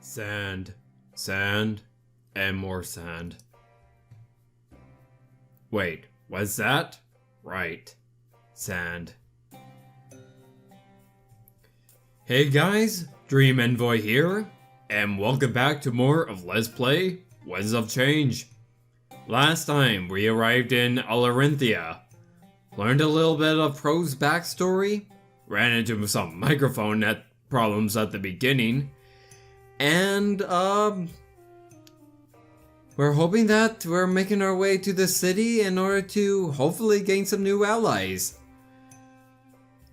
Sand, sand, and more sand. Wait, what's that? Right, sand. Hey guys, Dream Envoy here, and welcome back to more of Let's Play Winds of Change. Last time we arrived in Alarinthia, learned a little bit of Pro's backstory, ran into some microphone problems at the beginning, and we're hoping that we're making our way to the city in order to hopefully gain some new allies.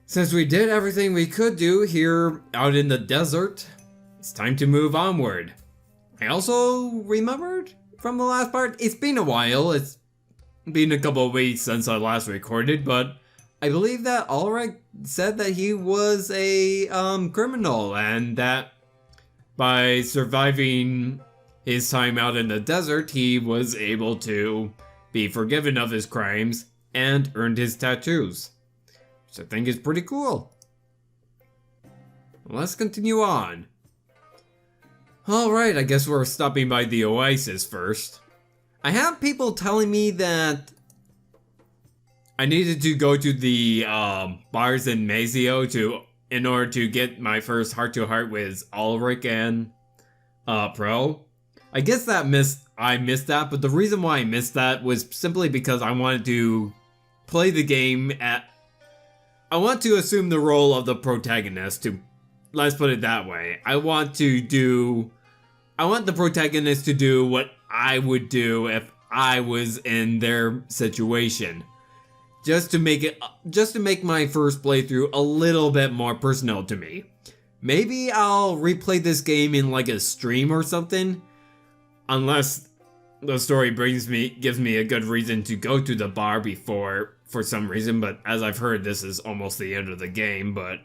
Since we did everything we could do here out in the desert, it's time to move onward. I also remembered from the last part, it's been a while, it's been a couple of weeks since I last recorded, but I believe that Ulrich said that he was a criminal and that by surviving his time out in the desert, he was able to be forgiven of his crimes and earned his tattoos. Which I think is pretty cool. Let's continue on. Alright, I guess we're stopping by the Oasis first. I have people telling me that I needed to go to the bars in Mazio in order to get my first heart-to-heart with Ulrich and Pro. I guess I missed that, but the reason why I missed that was simply because I wanted to play the game I want to assume the role of the protagonist let's put it that way. I want the protagonist to do what I would do if I was in their situation. Just to make my first playthrough a little bit more personal to me. Maybe I'll replay this game in like a stream or something. Unless the story gives me a good reason to go to the bar for some reason, but as I've heard, this is almost the end of the game, but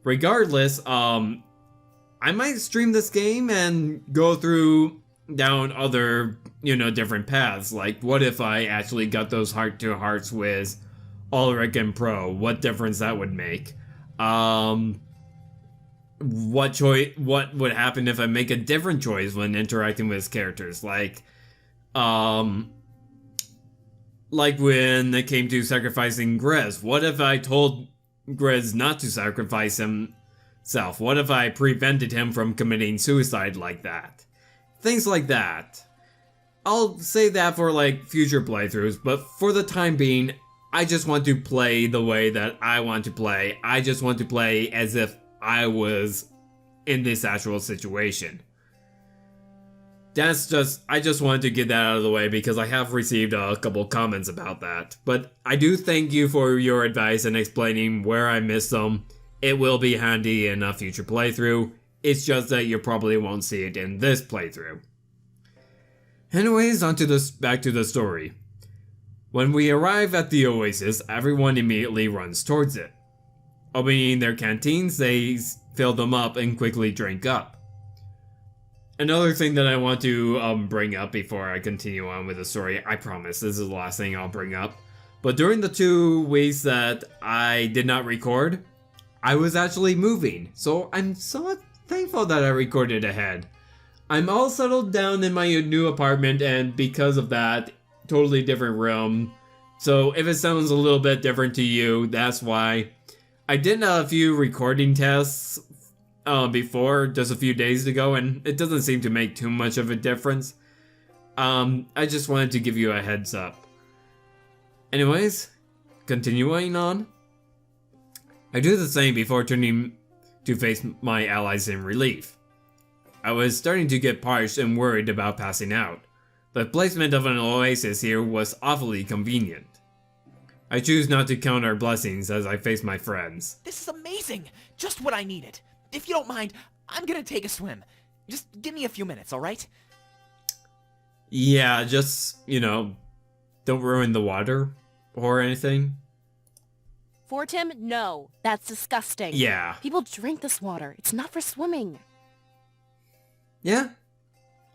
regardless, I might stream this game and go down other, different paths. Like, what if I actually got those heart-to-hearts with Ulrich and Pro? What difference that would make? What would happen if I make a different choice when interacting with characters? Like when it came to sacrificing Grez. What if I told Grez not to sacrifice himself? What if I prevented him from committing suicide like that? Things like that. I'll say that for like future playthroughs, but for the time being, I just want to play the way that I want to play. I just want to play as if I was in this actual situation. I just wanted to get that out of the way because I have received a couple comments about that. But I do thank you for your advice and explaining where I missed them. It will be handy in a future playthrough. It's just that you probably won't see it in this playthrough. Anyways, back to the story. When we arrive at the Oasis, everyone immediately runs towards it. Opening their canteens, they fill them up and quickly drink up. Another thing that I want to bring up before I continue on with the story, I promise this is the last thing I'll bring up, but during the 2 weeks that I did not record, I was actually moving, so I'm so thankful that I recorded ahead. I'm all settled down in my new apartment, and because of that, totally different room, so if it sounds a little bit different to you, that's why. I did a few recording tests before, just a few days ago, and it doesn't seem to make too much of a difference. I just wanted to give you a heads up. Anyways, continuing on. I do the same before turning to face my allies in relief. I was starting to get parched and worried about passing out. The placement of an oasis here was awfully convenient. I choose not to count our blessings as I face my friends. This is amazing! Just what I needed. If you don't mind, I'm gonna take a swim. Just give me a few minutes, alright? Yeah, just, don't ruin the water or anything. Fortim, no. That's disgusting. Yeah. People drink this water. It's not for swimming. Yeah.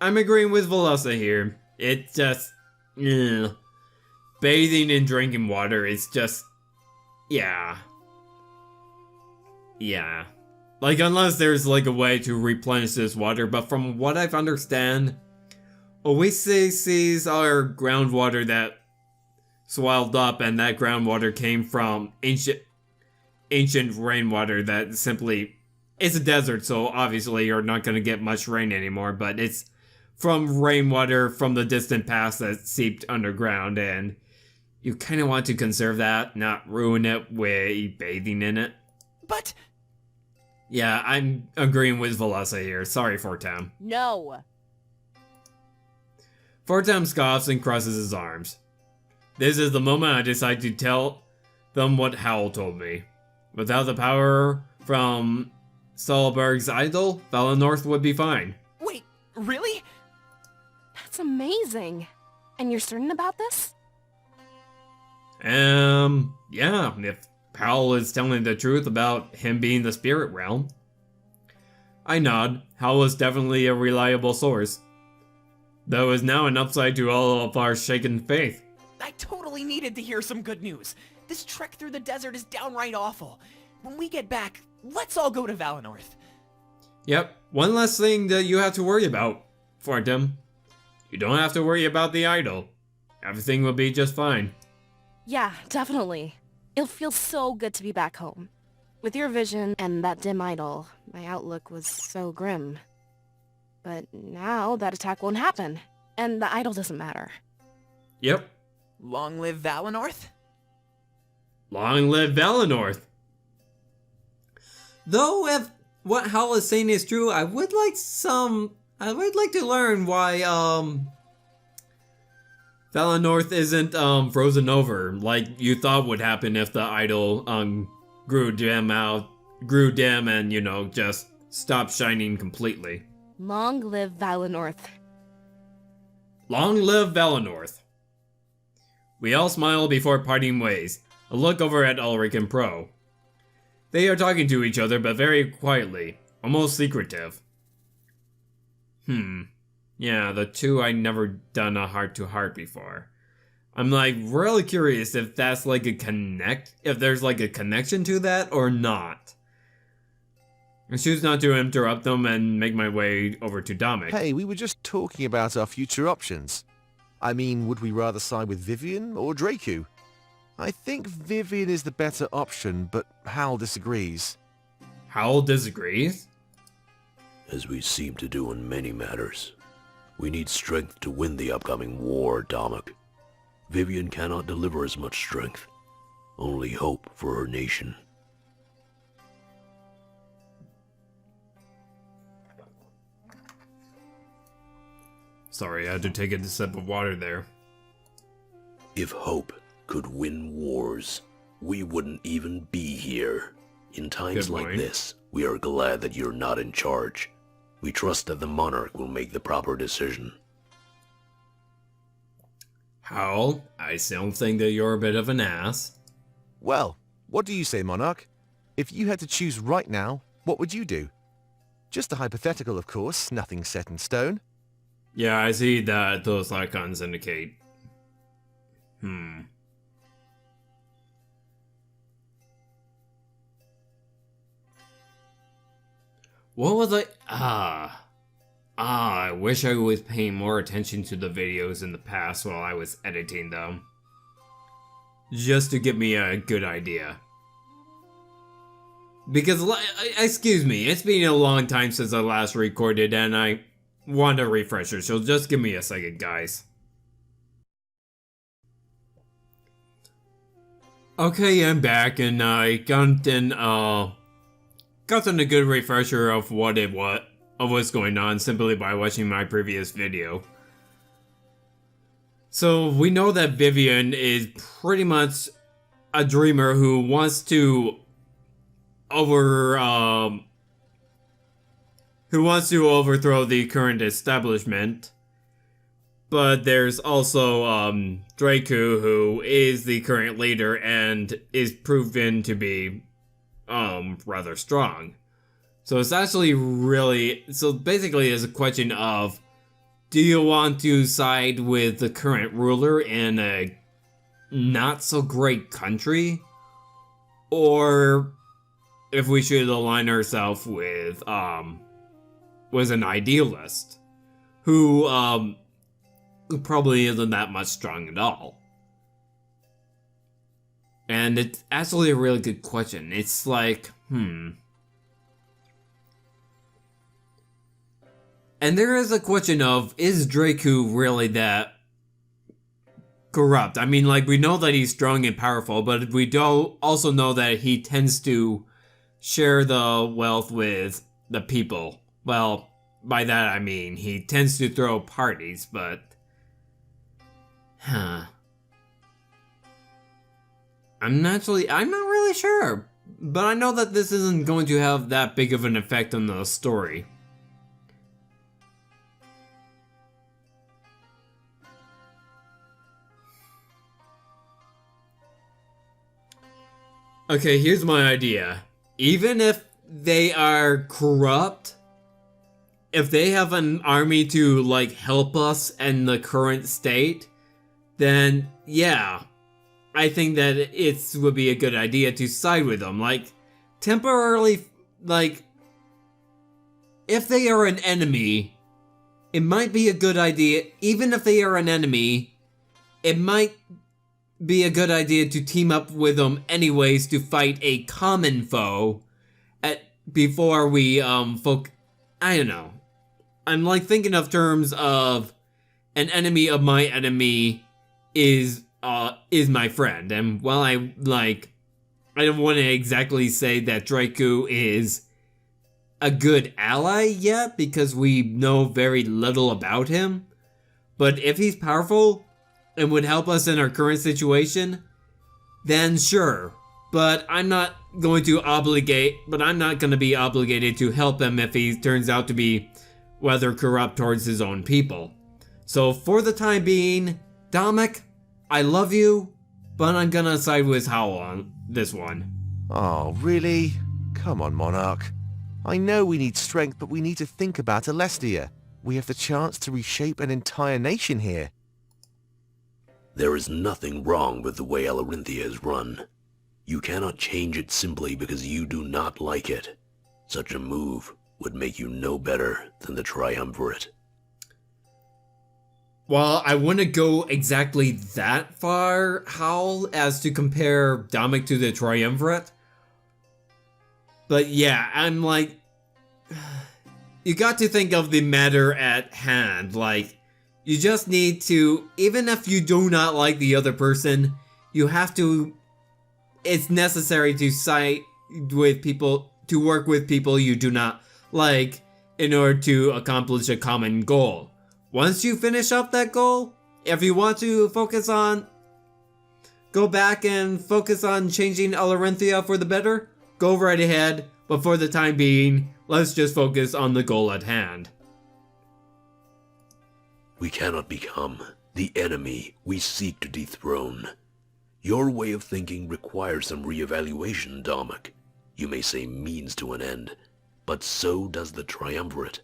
I'm agreeing with Velosa here. It's just... Bathing and drinking water is just... Yeah. Like, unless there's like a way to replenish this water, but from what I've understand, Oasis are groundwater that swelled up, and that groundwater came from ancient rainwater that simply... It's a desert, so obviously you're not going to get much rain anymore, but it's from rainwater from the distant past that seeped underground, and you kind of want to conserve that, not ruin it with bathing in it. But... Yeah, I'm agreeing with Valessa here. Sorry, Fortem. No. Fortem scoffs and crosses his arms. This is the moment I decide to tell them what Howl told me. Without the power from Solberg's idol, Valinor would be fine. Wait, really? That's amazing. And you're certain about this? Yeah, if Howl is telling the truth about him being the spirit realm. I nod. Howl is definitely a reliable source. Though is now an upside to all of our shaken faith. I totally needed to hear some good news. This trek through the desert is downright awful. When we get back, let's all go to Valinor. Yep, one less thing that you have to worry about, Fortem. You don't have to worry about the idol. Everything will be just fine. Yeah, definitely. It'll feel so good to be back home. With your vision and that dim idol, my outlook was so grim. But now that attack won't happen, and the idol doesn't matter. Yep. Long live Valinor? Long live Valinor! Though if what Howl is saying is true, I would like to learn why Valinor isn't frozen over like you thought would happen if the idol grew dim and, you know, just stopped shining completely. Long live Valinor. Long live Valinor. We all smile before parting ways. A look over at Ulrich and Pro. They are talking to each other, but very quietly, almost secretive. Yeah, the two I never done a heart-to-heart before. I'm like really curious if that's like if there's like a connection to that or not. I choose not to interrupt them and make my way over to Dominic. Hey, we were just talking about our future options. I mean, would we rather side with Vivian or Draycu? I think Vivian is the better option, but Hal disagrees. Hal disagrees? As we seem to do in many matters. We need strength to win the upcoming war, Dominic. Vivian cannot deliver as much strength. Only hope for her nation. Sorry, I had to take a sip of water there. If hope could win wars, we wouldn't even be here. In times like this, we are glad that you're not in charge. We trust that the monarch will make the proper decision. Howl, I still think that you're a bit of an ass. Well, what do you say, Monarch? If you had to choose right now, what would you do? Just a hypothetical, of course, nothing set in stone. Yeah, I see that those icons indicate. What was I? I wish I was paying more attention to the videos in the past while I was editing them. Just to give me a good idea. Because, excuse me, it's been a long time since I last recorded and I want a refresher, so just give me a second, guys. Okay, I'm back and I gotten a good refresher of what's going on simply by watching my previous video. So we know that Vivian is pretty much a dreamer who wants to overthrow the current establishment. But there's also Draycu, who is the current leader and is proven to be rather strong. So it's actually basically it's a question of, do you want to side with the current ruler in a not so great country? Or if we should align ourselves with an idealist who probably isn't that much strong at all. And it's actually a really good question. It's like, And there is a question of, is Draycu really that corrupt? I mean, like, we know that he's strong and powerful, but we do also know that he tends to share the wealth with the people. Well, by that I mean, he tends to throw parties, but... I'm not really sure, but I know that this isn't going to have that big of an effect on the story. Okay, here's my idea. Even if they are corrupt, if they have an army to, like, help us in the current state, then, yeah, I think that it would be a good idea to side with them. Like, temporarily, like, if they are an enemy, it might be a good idea, even if they are an enemy, it might be a good idea to team up with them anyways to fight a common foe before we, I don't know. I'm, like, thinking of terms of an enemy of my enemy is my friend. And while I don't want to exactly say that Draycu is a good ally yet, because we know very little about him, but if he's powerful and would help us in our current situation, then sure. But I'm not going to be obligated to help him if he turns out to be rather corrupt towards his own people. So for the time being, Dominic, I love you, but I'm gonna side with Howl on this one. Oh, really? Come on, Monarch. I know we need strength, but we need to think about Alestia. We have the chance to reshape an entire nation here. There is nothing wrong with the way Alarinthia is run. You cannot change it simply because you do not like it. Such a move would make you no better than the Triumvirate. Well, I wouldn't go exactly that far, Howl, as to compare Dominic to the Triumvirate. But yeah, I'm like... You got to think of the matter at hand. Like, you just need to... Even if you do not like the other person, you have to... It's necessary to side with people... To work with people you do not like in order to accomplish a common goal. Once you finish up that goal, if you want to go back and focus on changing Alarinthia for the better, go right ahead, but for the time being, let's just focus on the goal at hand. We cannot become the enemy we seek to dethrone. Your way of thinking requires some reevaluation, Dominic. You may say means to an end, but so does the Triumvirate.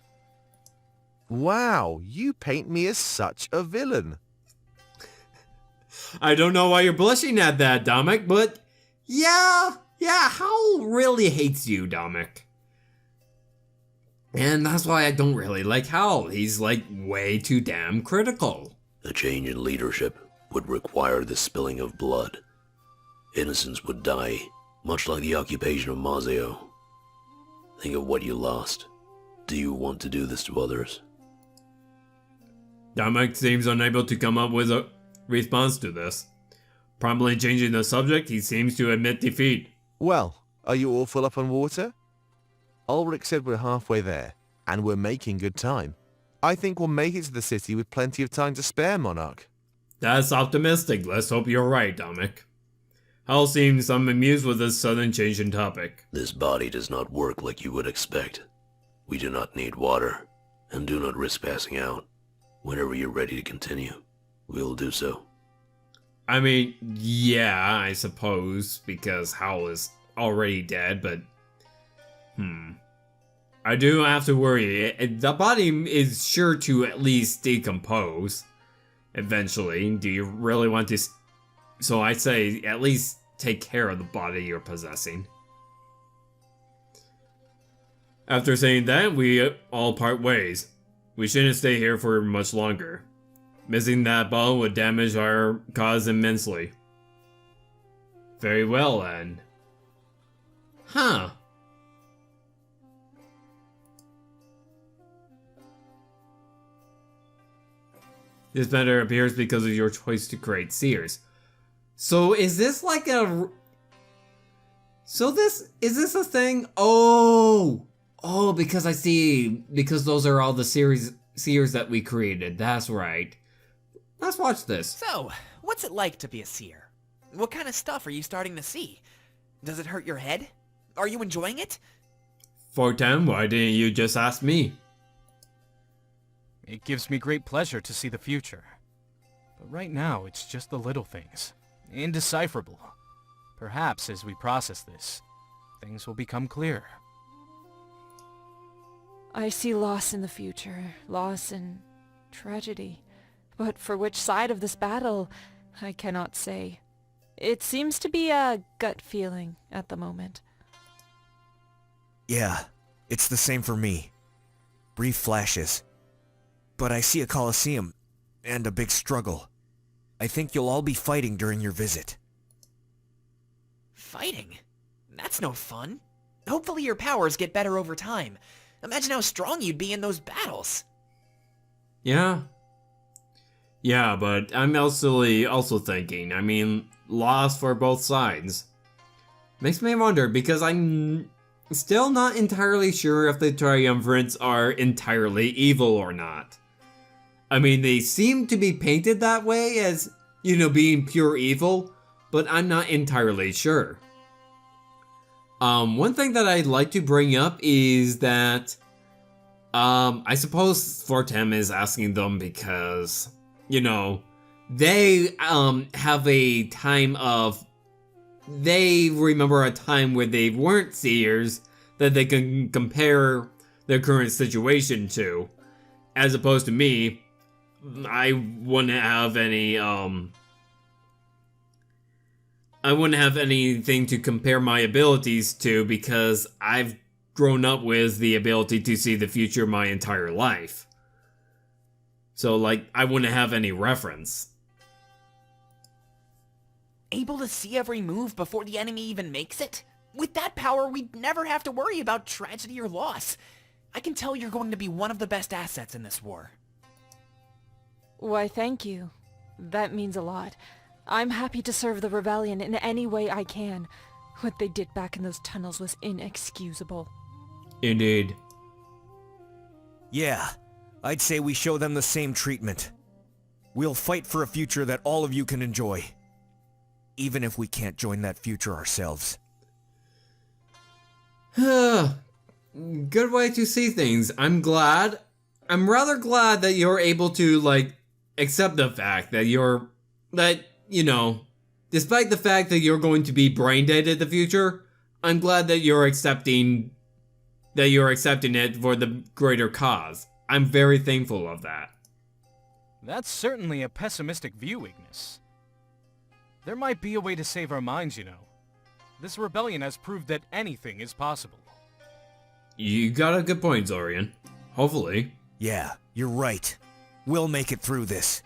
Wow, you paint me as such a villain. I don't know why you're blushing at that, Dominic, but yeah, Howl really hates you, Dominic. And that's why I don't really like Howl. He's like way too damn critical. A change in leadership would require the spilling of blood. Innocents would die, much like the occupation of Mazeo. Think of what you lost. Do you want to do this to others? Dominic seems unable to come up with a response to this. Promptly changing the subject, he seems to admit defeat. Well, are you all full up on water? Ulrich said we're halfway there, and we're making good time. I think we'll make it to the city with plenty of time to spare, Monarch. That's optimistic. Let's hope you're right, Dominic. Hal seems amused with this sudden change in topic. This body does not work like you would expect. We do not need water, and do not risk passing out. Whenever you're ready to continue, we will do so. I mean, yeah, I suppose, because Hal is already dead, but... I do have to worry. The body is sure to at least decompose eventually. Do you really want to... So I say, at least take care of the body you're possessing. After saying that, we all part ways. We shouldn't stay here for much longer. Missing that ball would damage our cause immensely. Very well, then. Huh. This matter appears because of your choice to create seers. So is this like a... is this a thing? Oh, because I see, because those are all the seers that we created. That's right. Let's watch this. So, what's it like to be a seer? What kind of stuff are you starting to see? Does it hurt your head? Are you enjoying it? Fortem, why didn't you just ask me? It gives me great pleasure to see the future. But right now, it's just the little things. Indecipherable. Perhaps as we process this, things will become clearer. I see loss in the future, loss and tragedy. But for which side of this battle, I cannot say. It seems to be a gut feeling at the moment. Yeah, it's the same for me. Brief flashes. But I see a coliseum, and a big struggle. I think you'll all be fighting during your visit. Fighting? That's no fun. Hopefully your powers get better over time. Imagine how strong you'd be in those battles. Yeah. Yeah, but I'm also thinking, I mean, loss for both sides. Makes me wonder, because I'm still not entirely sure if the Triumvirates are entirely evil or not. I mean, they seem to be painted that way as, being pure evil, but I'm not entirely sure. One thing that I'd like to bring up is that, I suppose Fortem is asking them because, they, have a time of, they remember a time where they weren't seers that they can compare their current situation to, as opposed to me. I wouldn't have anything to compare my abilities to because I've grown up with the ability to see the future my entire life. So, I wouldn't have any reference. Able to see every move before the enemy even makes it? With that power, we'd never have to worry about tragedy or loss. I can tell you're going to be one of the best assets in this war. Why, thank you. That means a lot. I'm happy to serve the rebellion in any way I can. What they did back in those tunnels was inexcusable. Indeed. Yeah, I'd say we show them the same treatment. We'll fight for a future that all of you can enjoy. Even if we can't join that future ourselves. Good way to see things. I'm rather glad that you're able to, accept the fact that despite the fact that you're going to be brain dead in the future, I'm glad that you're accepting it for the greater cause. I'm very thankful of that. That's certainly a pessimistic view, Ignis. There might be a way to save our minds, This rebellion has proved that anything is possible. You got a good point, Zorian. Hopefully. Yeah, you're right. We'll make it through this.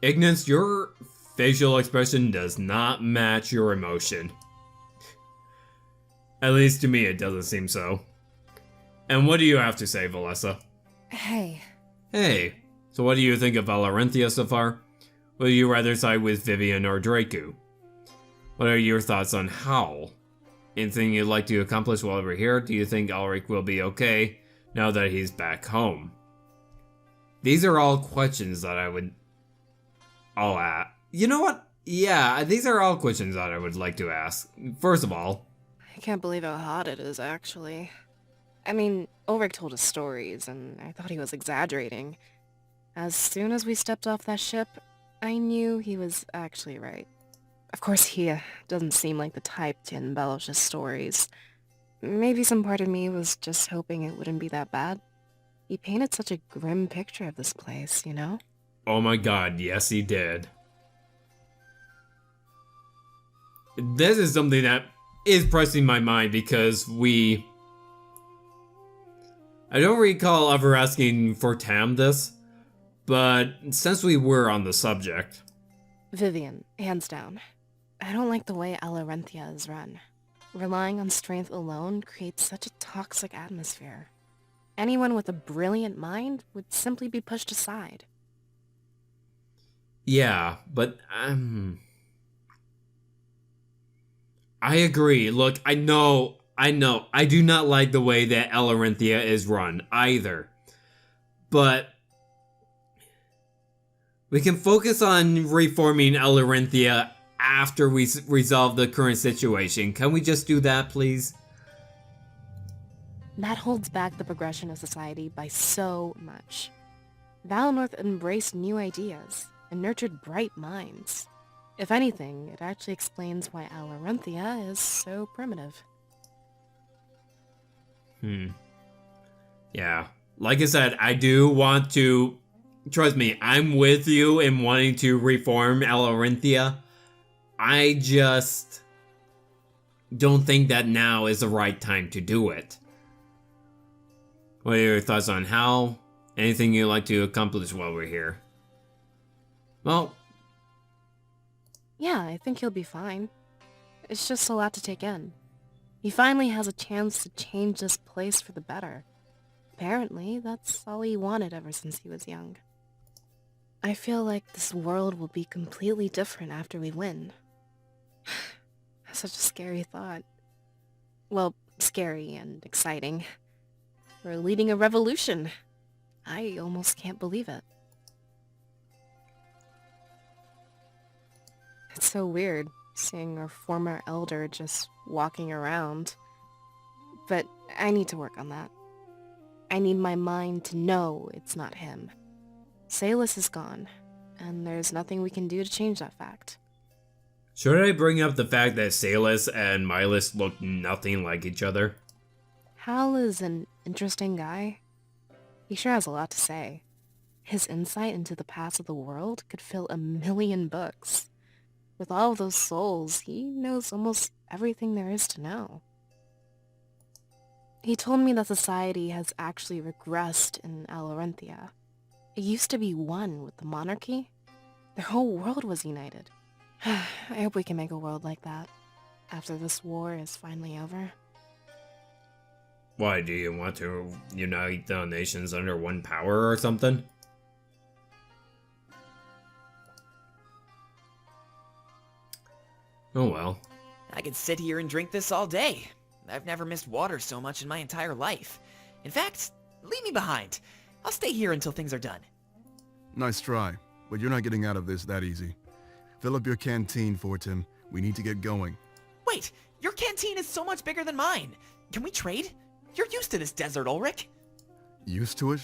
Ignis, your facial expression does not match your emotion. At least to me, it doesn't seem so. And what do you have to say, Valessa? Hey. Hey, so what do you think of Valorenthia so far? Would you rather side with Vivian or Draycu? What are your thoughts on Howl? Anything you'd like to accomplish while we're here? Do you think Ulrich will be okay now that he's back home? These are all questions that I'll ask. You know what? Yeah, these are all questions that I would like to ask. First of all, I can't believe how hot it is, actually. I mean, Ulrich told us stories, and I thought he was exaggerating. As soon as we stepped off that ship, I knew he was actually right. Of course, he doesn't seem like the type to embellish his stories. Maybe some part of me was just hoping it wouldn't be that bad. He painted such a grim picture of this place, Oh my god, yes he did. This is something that is pressing my mind because we I don't recall ever asking for Tam this, but since we were on the subject... Vivian, hands down. I don't like the way Alarenthia is run. Relying on strength alone creates such a toxic atmosphere. Anyone with a brilliant mind would simply be pushed aside. Yeah, but, I agree. Look, I know. I do not like the way that Alarenthia is run, either. But we can focus on reforming Alarenthia after we resolve the current situation. Can we just do that, please? That holds back the progression of society by so much. Valinor embraced new ideas and nurtured bright minds. If anything, it actually explains why Alarenthia is so primitive. Yeah. Like I said, I do want to... Trust me, I'm with you in wanting to reform Alarenthia. I just don't think that now is the right time to do it. What are your thoughts on how? Anything you'd like to accomplish while we're here? Well... Yeah, I think he'll be fine. It's just a lot to take in. He finally has a chance to change this place for the better. Apparently, that's all he wanted ever since he was young. I feel like this world will be completely different after we win. Such a scary thought. Well, scary and exciting. We're leading a revolution. I almost can't believe it. It's so weird, seeing our former elder just walking around. But I need to work on that. I need my mind to know it's not him. Salus is gone, and there's nothing we can do to change that fact. Should I bring up the fact that Salus and Milas look nothing like each other? Hal is an interesting guy. He sure has a lot to say. His insight into the past of the world could fill 1,000,000 books. With all of those souls, he knows almost everything there is to know. He told me that society has actually regressed in Alarenthia. It used to be one with the monarchy. Their whole world was united. I hope we can make a world like that, after this war is finally over. Why, do you want to unite the nations under one power or something? Oh well. I could sit here and drink this all day. I've never missed water so much in my entire life. In fact, leave me behind. I'll stay here until things are done. Nice try, but you're not getting out of this that easy. Fill up your canteen, Fortim. We need to get going. Wait, your canteen is so much bigger than mine. Can we trade? You're used to this desert, Ulrich. Used to it?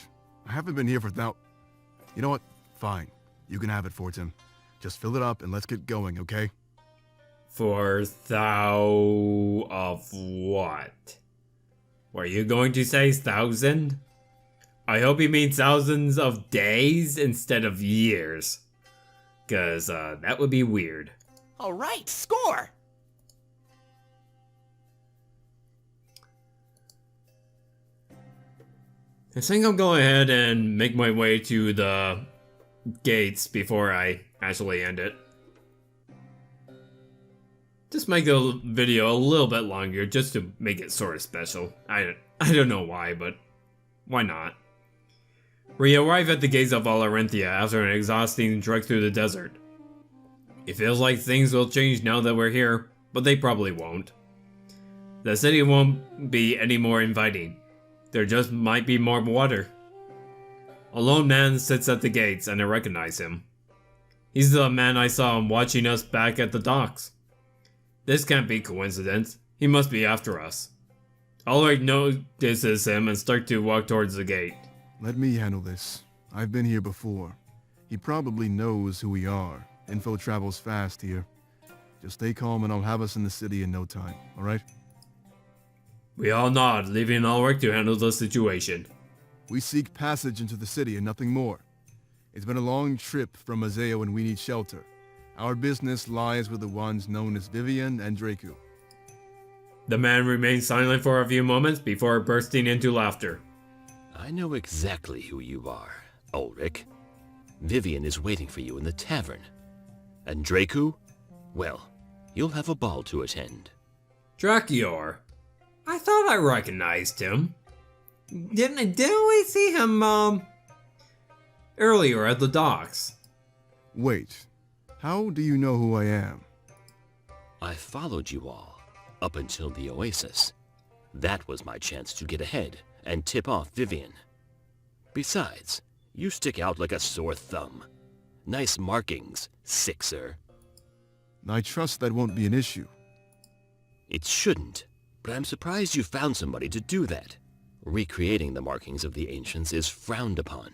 I haven't been here for You know what? Fine. You can have it, Fortim. Just fill it up and let's get going, okay? For thou of what? Were you going to say 1,000? I hope he means thousands of days instead of years. Cause, that would be weird. Alright, score! I think I'll go ahead and make my way to the gates before I actually end it. Just make the video a little bit longer just to make it sort of special. I don't know why, but why not? We arrive at the gates of Alarenthia after an exhausting trek through the desert. It feels like things will change now that we're here, but they probably won't. The city won't be any more inviting. There just might be more water. A lone man sits at the gates and I recognize him. He's the man I saw watching us back at the docks. This can't be coincidence. He must be after us. Ulrich notices him and starts to walk towards the gate. Let me handle this. I've been here before. He probably knows who we are. Info travels fast here. Just stay calm and I'll have us in the city in no time, alright? We all nod, leaving Ulrich to handle the situation. We seek passage into the city and nothing more. It's been a long trip from Mazeo and we need shelter. Our business lies with the ones known as Vivian and Draycu. The man remains silent for a few moments before bursting into laughter. I know exactly who you are, Ulrich. Vivian is waiting for you in the tavern. And Draycu? Well, you'll have a ball to attend. Dracchior. I thought I recognized him. Didn't we see him, earlier at the docks? Wait, how do you know who I am? I followed you all, up until the Oasis. That was my chance to get ahead and tip off Vivian. Besides, you stick out like a sore thumb. Nice markings, Sixer. I trust that won't be an issue. It shouldn't, but I'm surprised you found somebody to do that. Recreating the markings of the ancients is frowned upon.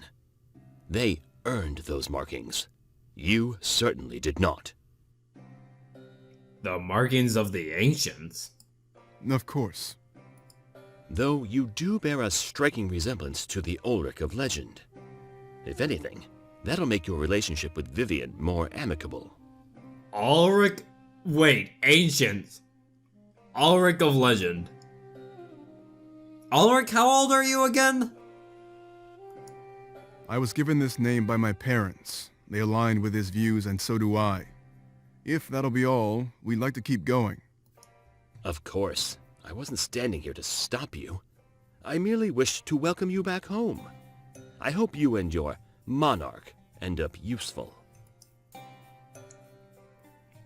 They earned those markings. You certainly did not. The markings of the ancients? Of course. Though you do bear a striking resemblance to the Ulrich of legend. If anything, that'll make your relationship with Vivian more amicable. Ulrich? Wait, ancients. Ulrich of legend. Ulrich, how old are you again? I was given this name by my parents. They aligned with his views, and so do I. If that'll be all, we'd like to keep going. Of course. I wasn't standing here to stop you. I merely wished to welcome you back home. I hope you and your monarch end up useful.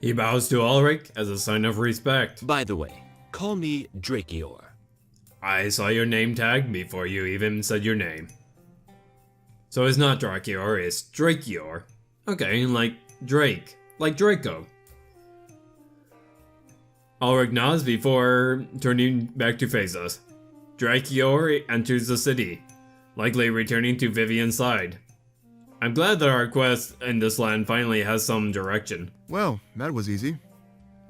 He bows to Ulrich as a sign of respect. By the way, call me Draycu. I saw your name tag before you even said your name. So it's not Dracchior, it's Draycu. Okay, like Drake, like Draco. Ulrich nods before turning back to face us. Dracchior enters the city, likely returning to Vivian's side. I'm glad that our quest in this land finally has some direction. Well, that was easy.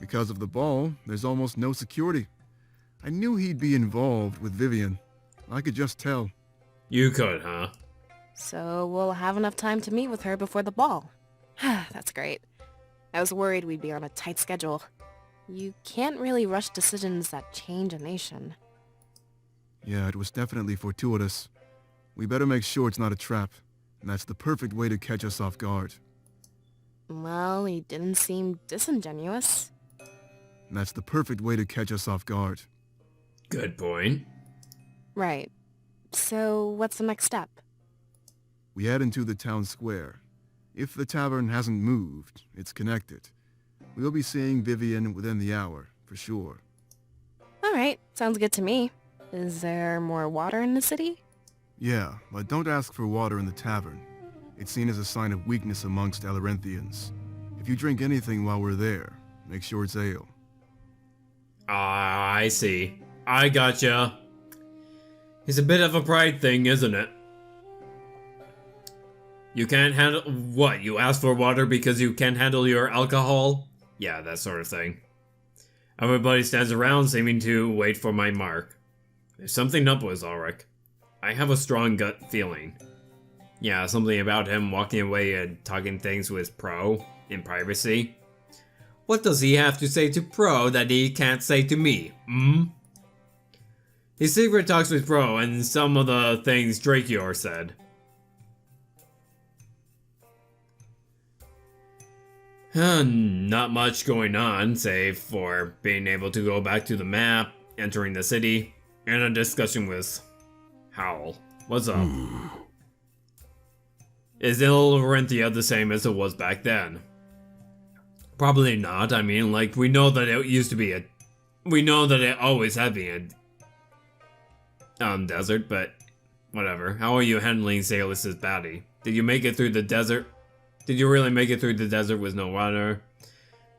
Because of the ball, there's almost no security. I knew he'd be involved with Vivian. I could just tell. You could, huh? So we'll have enough time to meet with her before the ball. That's great. I was worried we'd be on a tight schedule. You can't really rush decisions that change a nation. Yeah, it was definitely fortuitous. We better make sure it's not a trap. And that's the perfect way to catch us off guard. Well, he didn't seem disingenuous. And that's the perfect way to catch us off guard. Good point. Right. So what's the next step? We head into the town square. If the tavern hasn't moved, it's connected. We'll be seeing Vivian within the hour, for sure. Alright, sounds good to me. Is there more water in the city? Yeah, but don't ask for water in the tavern. It's seen as a sign of weakness amongst Alarenthians. If you drink anything while we're there, make sure it's ale. Ah, I see. I gotcha. It's a bit of a pride thing, isn't it? You can't handle... What, you ask for water because you can't handle your alcohol? Yeah, that sort of thing. Everybody stands around seeming to wait for my mark. There's something up with Ulrich. I have a strong gut feeling. Yeah, something about him walking away and talking things with Pro in privacy. What does he have to say to Pro that he can't say to me, His secret talks with Pro and some of the things Draycu said. Not much going on, save for being able to go back to the map, entering the city, and a discussion with Howl. What's up? Is Larenthia the same as it was back then? Probably not. I mean, like, we know that it used to be a... We know that it always had been a... desert, but... Whatever. How are you handling Salus's baddie? Did you make it through the desert? Did you really make it through the desert with no water?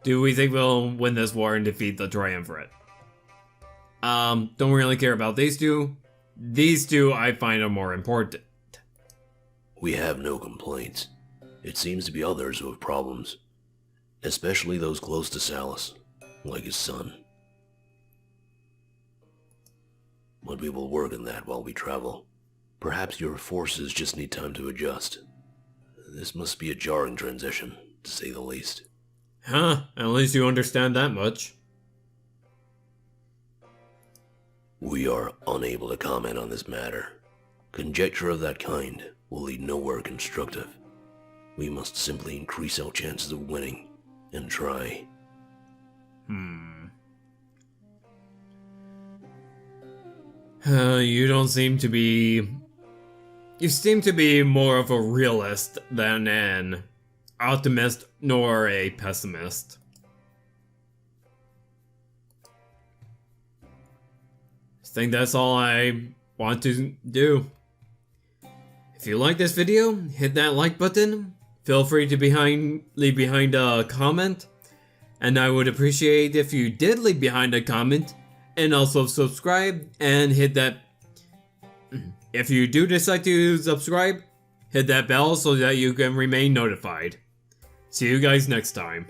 Do we think we'll win this war and defeat the Triumvirate? Don't really care about these two. These two I find are more important. We have no complaints. It seems to be others who have problems. Especially those close to Salus, like his son. But we will work on that while we travel. Perhaps your forces just need time to adjust. This must be a jarring transition, to say the least. Huh, at least you understand that much. We are unable to comment on this matter. Conjecture of that kind will lead nowhere constructive. We must simply increase our chances of winning and try. You don't seem to be... You seem to be more of a realist than an optimist nor a pessimist. I think that's all I want to do. If you like this video, hit that like button. Feel free to leave behind a comment. And I would appreciate if you did leave behind a comment. And also subscribe and hit that... If you do decide to subscribe, hit that bell so that you can remain notified. See you guys next time.